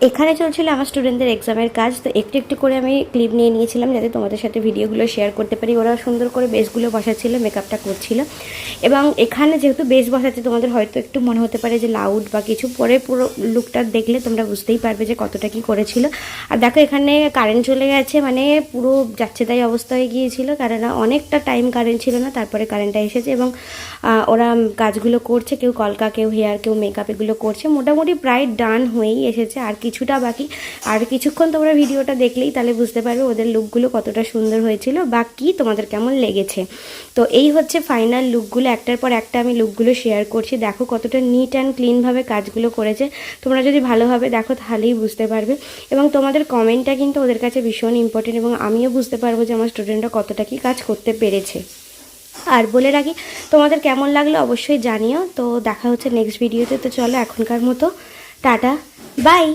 এখানে চলছিল আমার স্টুডেন্টদের এক্সামের কাজ, তো একটু একটু করে আমি ক্লিপ নিয়ে নিয়েছিলাম যাতে তোমাদের সাথে ভিডিওগুলো শেয়ার করতে পারি। ওরা সুন্দর করে বেসগুলো বসাচ্ছিল, মেকআপটা করছিল। এবং এখানে যেহেতু বেস বসাচ্ছে, তোমাদের হয়তো একটু মনে হতে পারে যে লাউড বা কিছু, পরে পুরো লুকটা দেখলে তোমরা বুঝতেই পারবে যে কতটা কি করেছিল। আর দেখো এখানে কারেন্ট চলে গেছে, মানে পুরো যাচ্ছে তাই অবস্থা হয়ে গিয়েছিল, কারণ অনেকটা টাইম কারেন্ট ছিল না, তারপরে কারেন্টটা এসেছে। এবং ওরা কাজগুলো করছে, কেউ কলকা, কেউ হেয়ার, কেউ মেকআপ, এগুলো করছে। মোটামুটি প্রায় ডান হয়েই এসেছে, আর কিছুটা বাকি। আর কিছুক্ষণ তোমরা ভিডিওটা দেখলেই তাহলে বুঝতে পারবে ওদের লুকগুলো কতটা সুন্দর হয়েছিল বা কি তোমাদের কেমন লেগেছে। তো এই হচ্ছে ফাইনাল লুকগুলো, একটার পর একটা আমি লুকগুলো শেয়ার করছি। দেখো কতটা নিট অ্যান্ড ক্লিনভাবে কাজগুলো করেছে। তোমরা যদি ভালোভাবে দেখো তাহলেই বুঝতে পারবে। এবং তোমাদের কমেন্টটা কিন্তু ওদের কাছে ভীষণ ইম্পর্টেন্ট, এবং আমিও বুঝতে পারবো যে আমার স্টুডেন্টরা কতটা কি কাজ করতে পেরেছে। আর বলে রাখি, তোমাদের কেমন লাগলো অবশ্যই জানিও। তো দেখা হচ্ছে নেক্সট ভিডিওতে। তো চলো এখনকার মতো টাটা, বাই।